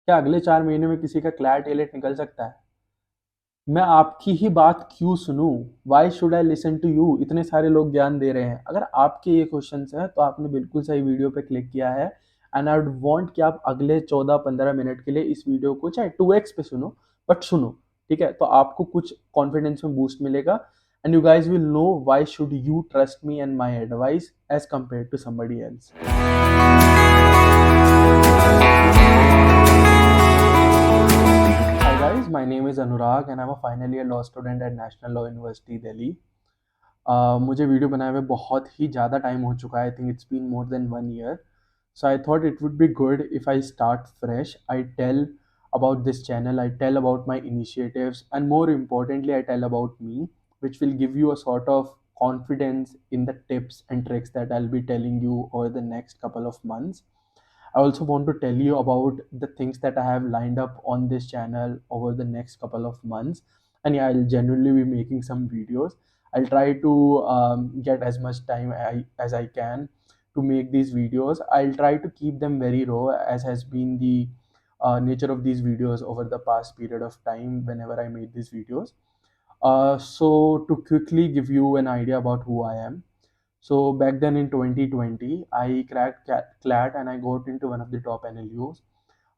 क्या अगले 4 महीने में किसी का क्लैट एलेट निकल सकता है? मैं आपकी ही बात क्यों सुनूं? Why should I listen to you? इतने सारे लोग ज्ञान दे रहे हैं। अगर आपके ये क्वेश्चन है तो आपने बिल्कुल सही वीडियो पे क्लिक किया है। एंड आई वुड वांट कि आप अगले 14-15 मिनट के लिए इस वीडियो को चाहे 2x पे सुनो, बट सुनो। ठीक है, तो आपको कुछ कॉन्फिडेंस में बूस्ट मिलेगा and you guys will know why should you trust me and my advice as compared to somebody else. Hi guys, my name is Anurag and I'm a final year law student at National Law University Delhi. मुझे video बनाए हुए बहुत ही ज़्यादा time हो चुका है। I think it's been more than 1 year. So I thought it would be good if I start fresh. I tell about this channel, I tell about my initiatives, and more importantly, I tell about me, which will give you a sort of confidence in the tips and tricks that I'll be telling you over the next couple of months. I also want to tell you about the things that I have lined up on this channel over the next couple of months. And yeah, I'll genuinely be making some videos. I'll try to get as much time as I can to make these videos. I'll try to keep them very raw, as has been the nature of these videos over the past period of time whenever I made these videos. So, to quickly give you an idea about who I am, so back then in 2020, I cracked CLAT and I got into one of the top NLUs.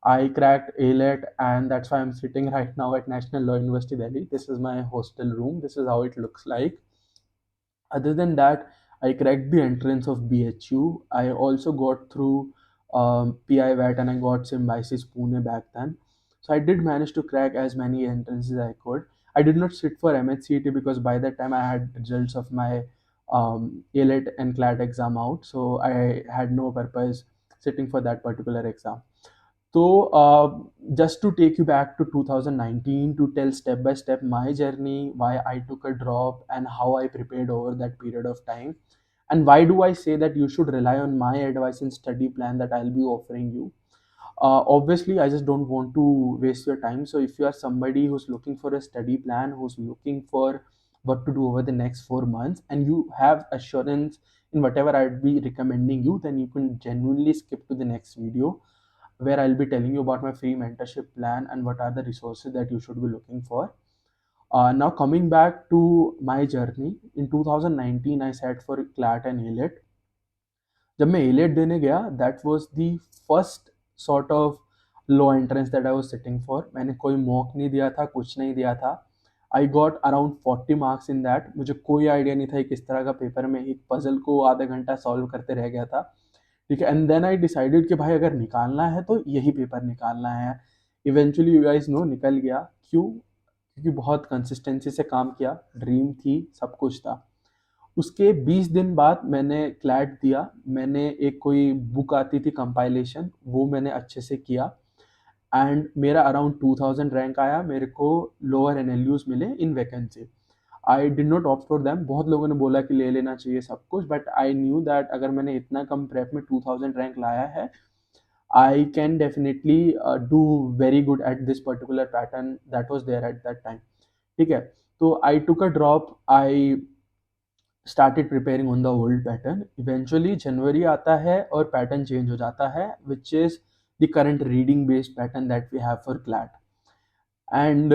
I cracked ALET and that's why I'm sitting right now at National Law University Delhi. This is my hostel room. This is how it looks like. Other than that, I cracked the entrance of BHU. I also got through PI VAT and I got Symbiosis Pune back then. So I did manage to crack as many entrances as I could. I did not sit for MHCT because by that time I had results of my ALET and CLAT exam out. So I had no purpose sitting for that particular exam. So, just to take you back to 2019 to tell step by step my journey, why I took a drop, and how I prepared over that period of time, and why do I say that you should rely on my advice and study plan that I'll be offering you. Obviously, I just don't want to waste your time. So, if you are somebody who's looking for a study plan, who's looking for what to do over the next 4 months, and you have assurance in whatever I'd be recommending you, then you can genuinely skip to the next video where I'll be telling you about my free mentorship plan and what are the resources that you should be looking for. Now, coming back to my journey, in 2019, I sat for CLAT and ALET. जब मैं ALET देने गया, that was the first sort of law entrance that I was sitting for. मैंने कोई mock नहीं दिया था, कुछ नहीं दिया था. I got around 40 marks in that. मुझे कोई आइडिया नहीं था कि किस तरह का पेपर में एक पजल को आधा घंटा सॉल्व करते रह गया था. ठीक है, एंड देन आई डिसाइडेड कि भाई अगर निकालना है तो यही पेपर निकालना है. इवेंचुअली यू गाइस नो निकल गया. क्यों? क्योंकि बहुत कंसिस्टेंसी से काम किया, ड्रीम थी, सब कुछ था. उसके 20 दिन बाद मैंने क्लैट दिया. मैंने एक कोई बुक आती थी कंपाइलेशन, वो मैंने अच्छे से किया एंड मेरा अराउंड 2000 रैंक आया. मेरे को लोअर एनएलयूज मिले in vacancy. I did not opt for them. बहुत लोगों ने बोला कि ले लेना चाहिए सब कुछ, बट आई न्यू दैट अगर मैंने इतना कम प्रेप में 2000 रैंक लाया है, I can definitely do very good at this particular pattern that was there at that time. ठीक है, तो I took a drop. I started preparing on the old pattern. Eventually January आता है और pattern change हो जाता है, which is the current reading based pattern that we have for CLAT. And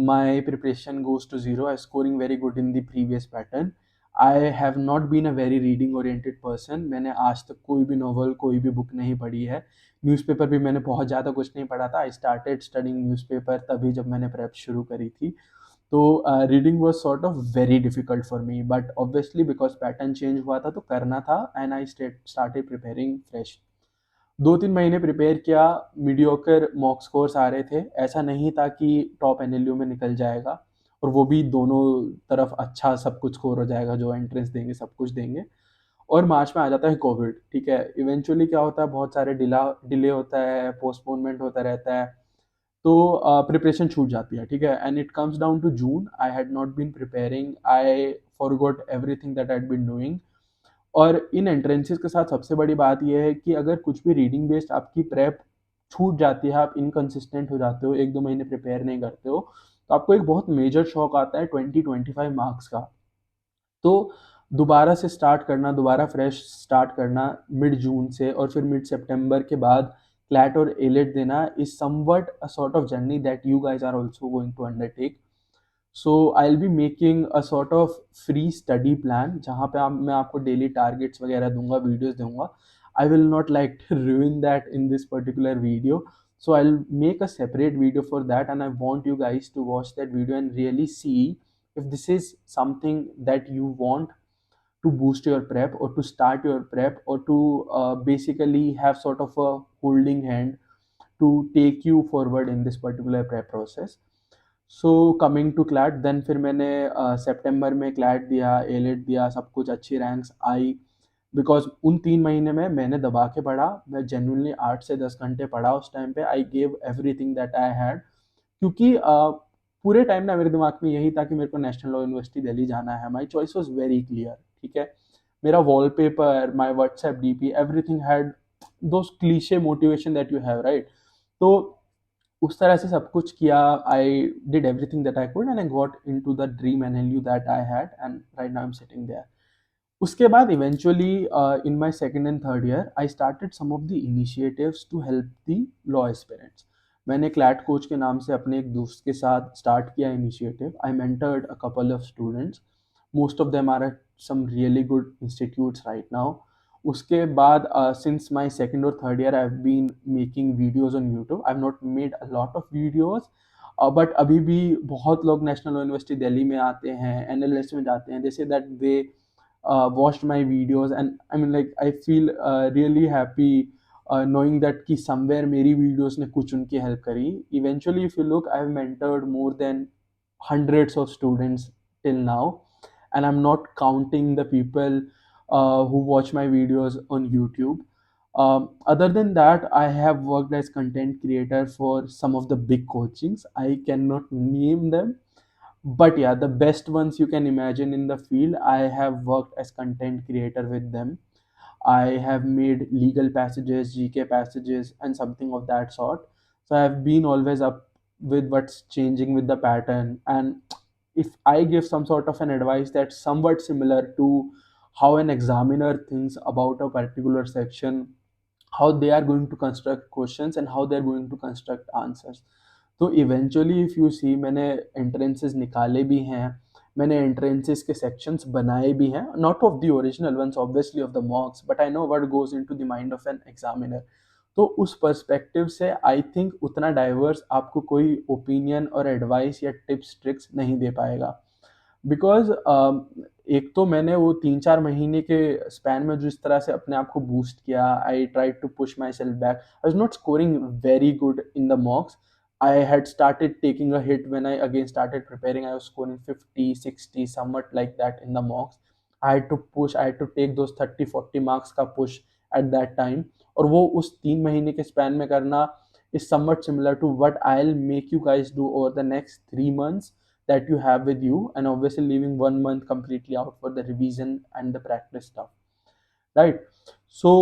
my preparation goes to zero. I was scoring very good in the previous pattern. I have not been a very reading oriented person. मैंने आज तक कोई भी novel, कोई भी book नहीं पढ़ी है. न्यूज़पेपर भी मैंने बहुत ज़्यादा कुछ नहीं पढ़ा था. I started studying newspaper तभी जब मैंने prep शुरू करी थी. तो reading was sort of very difficult for me, but obviously because pattern change हुआ था तो करना था and I started preparing fresh. 2-3 महीने प्रिपेयर किया. मीडियोकर मॉक स्कोर्स आ रहे थे. ऐसा नहीं था कि टॉप एनएलयू में निकल जाएगा, और वो भी दोनों तरफ अच्छा सब कुछ स्कोर हो जाएगा, जो एंट्रेंस देंगे सब कुछ देंगे. और मार्च में आ जाता है कोविड. ठीक है, इवेंचुअली क्या होता है, बहुत सारे डिले होता है, पोस्टपोनमेंट होता रहता है, तो प्रिपरेशन छूट जाती है. ठीक है, and it comes down to June. I had not been preparing. I forgot everything that I had been doing. और इन एंट्रेंसेस के साथ सबसे बड़ी बात यह है कि अगर कुछ भी रीडिंग बेस्ड आपकी प्रेप छूट जाती है, आप इनकन्सिस्टेंट हो जाते हो, 1-2 महीने प्रिपेयर नहीं करते हो, तो आपको एक बहुत मेजर शॉक आता है 20-25 मार्क्स का. तो दोबारा से स्टार्ट करना, दोबारा फ्रेश स्टार्ट करना मिड जून से, और फिर मिड सितंबर के बाद CLAT or ALET देना is somewhat a sort of journey that you guys are also going to undertake. So I'll be making a sort of free study plan जहाँ पे मैं आपको daily targets वगैरह दूंगा, videos दूंगा. I will not like to ruin that in this particular video. So I'll make a separate video for that, and I want you guys to watch that video and really see if this is something that you want to boost your prep or to start your prep or to basically have sort of a holding hand to take you forward in this particular prep process. So coming to CLAT, then फिर मैंने सितंबर में CLAT दिया, AILET दिया, सब कुछ अच्छी ranks I. Because उन 3 महीने में मैंने दबा के पढ़ा, मैं जेन्युइनली 8 से 10 घंटे पढ़ा उस टाइम पे. I gave everything that I had, क्योंकि पूरे टाइम ना मेरे दिमाग में यही था कि मेरे को नेशनल लॉ यूनिवर्सिटी दिल्ली जाना है. My choice was very clear. ठीक है, मेरा wallpaper, my WhatsApp DP, everything had those cliche motivation that you have, right. तो उस तरह से सब कुछ किया. I did everything that I could and I got into the dream NLU that I had, and right now I am sitting there. उसके बाद eventually in my second and third year I started some of the initiatives to help the law aspirants. मैंने CLAT coach के नाम से अपने एक दोस्त के साथ स्टार्ट किया initiative. I mentored a couple of students. Most of them are at some really good institutes right now. उसके बाद सिंस माई सेकेंड और third year I have been making videos on YouTube. I have not made a lot of videos, but अभी भी बहुत लोग national university Delhi में आते हैं, एनएलएस में जाते हैं. They say that they watched my videos, and I mean like I feel really happy knowing that कि somewhere मेरी videos ने कुछ उनकी help करी. Eventually if you look, I've mentored more than hundreds of students till now, and I'm not counting the people who watch my videos on YouTube. Other than that, I have worked as content creator for some of the big coachings. I cannot name them, but yeah, the best ones you can imagine in the field, I have worked as content creator with them. I have made legal passages, GK passages, and something of that sort. So I have been always up with what's changing with the pattern. And if I give some sort of an advice that's somewhat similar to how an examiner thinks about a particular section, how they are going to construct questions and how they're going to construct answers. तो eventually if you see, मैंने entrances निकाले भी हैं, मैंने entrances के sections बनाए भी हैं, not of the original ones obviously of the mocks, but I know what goes into the mind of an examiner. तो उस पर्सपेक्टिव से आई थिंक उतना डाइवर्स आपको कोई ओपिनियन और एडवाइस या टिप्स ट्रिक्स नहीं दे पाएगा. बिकॉज एक तो मैंने वो 3-4 महीने के स्पैन में जिस तरह से अपने आप को बूस्ट किया, I try to push myself back. I was not scoring very good in the mocks. I had started taking a hit when I again started preparing. I was scoring 50, 60, somewhat like that in the mocks. I had to push, I had to take those 30-40 marks का push at that time. और वो उस 3 महीने के span में करना is somewhat similar to what I'll make you guys do over the next 3 months that you have with you, and obviously leaving 1 month completely out for the revision and the practice stuff, right? So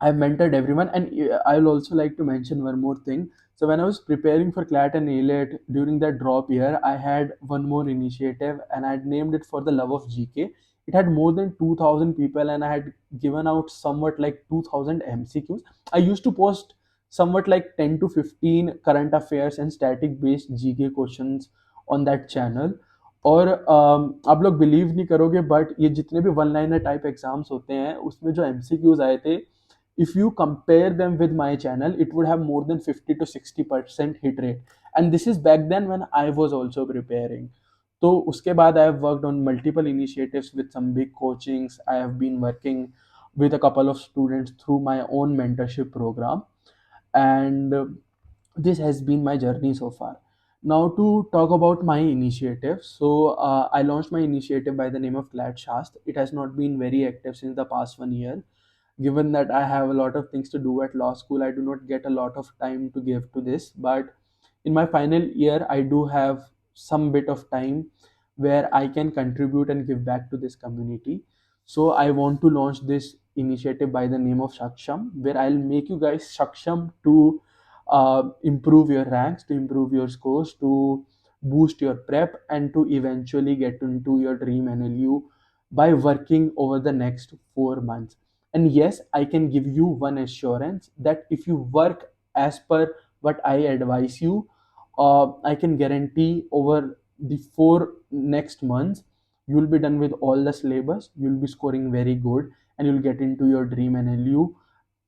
I've mentored everyone, and I will also like to mention one more thing. So when I was preparing for CLAT and ALET during that drop year, I had one more initiative, and I had named it For the Love of GK. It had more than 2,000 people, and I had given out somewhat like 2,000 MCQs. I used to post somewhat like 10 to 15 current affairs and static based GK questions on that channel. और आप लोग believe नहीं करोगे, but ये जितने भी one liner type exams होते हैं उसमें जो MCQs आए थे, if you compare them with my channel, it would have more than 50 to 60% hit rate. And this is back then when I was also preparing. तो उसके बाद I have worked on multiple initiatives with some big coachings. I have been working with a couple of students through my own mentorship program. And this has been my journey so far. Now to talk about my initiative. So I launched my initiative by the name of Clat Shast. It has not been very active since the past 1 year. Given that I have a lot of things to do at law school, I do not get a lot of time to give to this. But in my final year, I do have some bit of time where I can contribute and give back to this community. So I want to launch this initiative by the name of Saksham, where I'll make you guys Saksham to improve your ranks, to improve your scores, to boost your prep, and to eventually get into your dream NLU by working over the next 4 months. And yes, I can give you one assurance that if you work as per what I advise you, I can guarantee over the 4 next months, you will be done with all the syllabus, you'll be scoring very good, and you'll get into your dream NLU,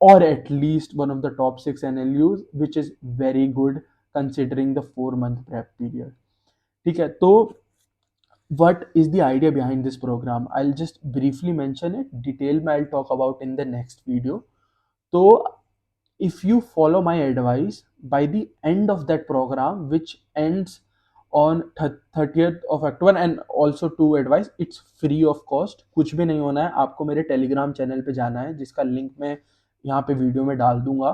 or at least one of the top 6 NLUs, which is very good considering the 4 month prep period. ठीक है तो what is the idea behind this program? I'll just briefly mention it. Detail में I'll talk about in the next video. So if you follow my advice, by the end of that program, which ends on 30th of October, and also to advise, it's free of cost. कुछ भी नहीं होना है, आपको मेरे Telegram channel पे जाना है, जिसका लिंक मैं यहाँ पे वीडियो में डाल दूंगा,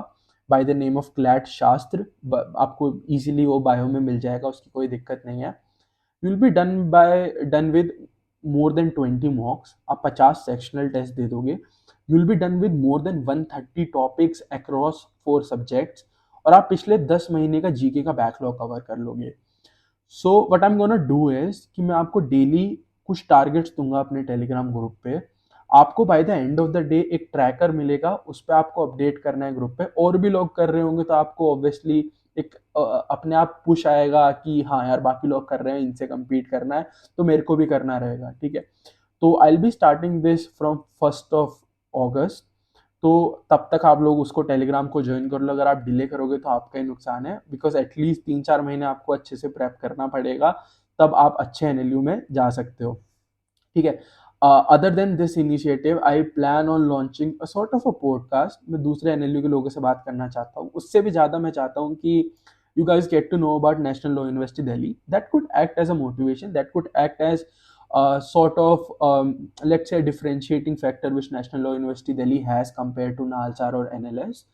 by the name of CLAT शास्त्र. आपको इजीली वो बायो में मिल जाएगा, उसकी कोई दिक्कत नहीं है. You will be done with more than 20 मॉक्स. आप 50 सेक्शनल टेस्ट दे दोगे. You will be done with more than 130 topics across 4 subjects, और आप पिछले 10 महीने का जीके का बैकलॉग कवर कर लोगे. So what I am gonna do is कि मैं आपको डेली कुछ टारगेट्स दूंगा अपने टेलीग्राम ग्रुप पे. आपको by the end of the day एक ट्रैकर मिलेगा, उस पर आपको अपडेट करना है ग्रुप पे. और भी लोग कर रहे होंगे तो आपको ऑब्वियसली एक अपने आप पुश आएगा कि हाँ यार बाकी लोग कर रहे हैं, इनसे compete करना है, तो मेरे को भी करना रहेगा. ठीक है, तो I will be starting this from 1st of August. तो तब तक आप लोग उसको टेलीग्राम को ज्वाइन कर लो. अगर आप डिले करोगे तो आपका ही नुकसान है, बिकॉज एटलीस्ट 3-4 महीने आपको अच्छे से प्रेप करना पड़ेगा, तब आप अच्छे एनएलयू में जा सकते हो. ठीक है. Other than this initiative I plan on launching a sort of a podcast. मैं दूसरे एनएलयू के लोगों से बात करना चाहता हूँ. उससे भी ज़्यादा मैं चाहता हूँ कि you guys get to know about National Law University Delhi. That could act as a motivation, that could act as a sort of let's say differentiating factor which National Law University Delhi has compared to Nalsar or NLS.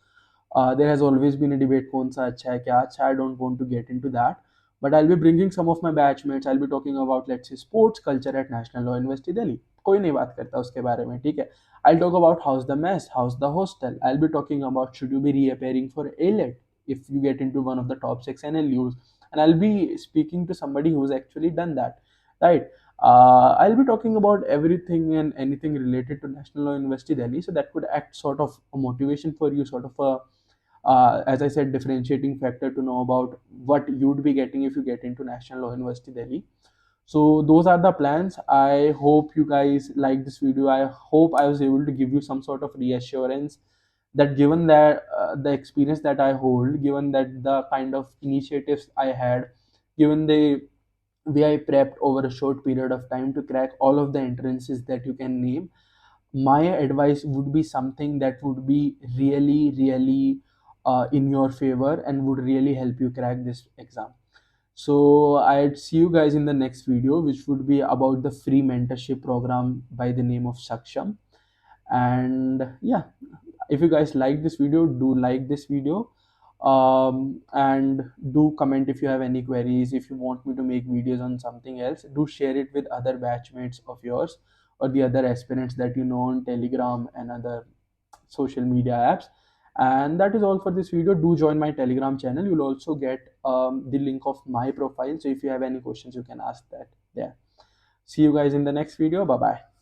There has always been a debate कौन सा अच्छा है क्या अच्छा है. I don't want to get into that, but I'll be bringing some of my batchmates. I'll be talking about let's say sports culture at National Law University Delhi. कोई नहीं बात करता उसके बारे में. ठीक है. I'll talk about how's the mess, how's the hostel. I'll be talking about should you be reappearing for ALET if you get into one of the top 6 NLUs, and I'll be speaking to somebody who's actually done that, right? I'll be talking about everything and anything related to National Law University Delhi, so that could act sort of a motivation for you, sort of a as I said, differentiating factor to know about what you'd be getting if you get into National Law University Delhi. So those are the plans. I hope you guys like this video. I hope I was able to give you some sort of reassurance that given that the experience that I hold, given that the kind of initiatives I had, given the way I prepped over a short period of time to crack all of the entrances that you can name, my advice would be something that would be really, really in your favor and would really help you crack this exam. So I'd see you guys in the next video, which would be about the free mentorship program by the name of Saksham. And yeah, if you guys like this video, do like this video, and do comment if you have any queries. If you want me to make videos on something else, do share it with other batchmates of yours or the other aspirants that you know on Telegram and other social media apps. And that is all for this video. Do join my Telegram channel. You'll also get the link of my profile, so if you have any questions you can ask that there. See you guys in the next video. Bye bye.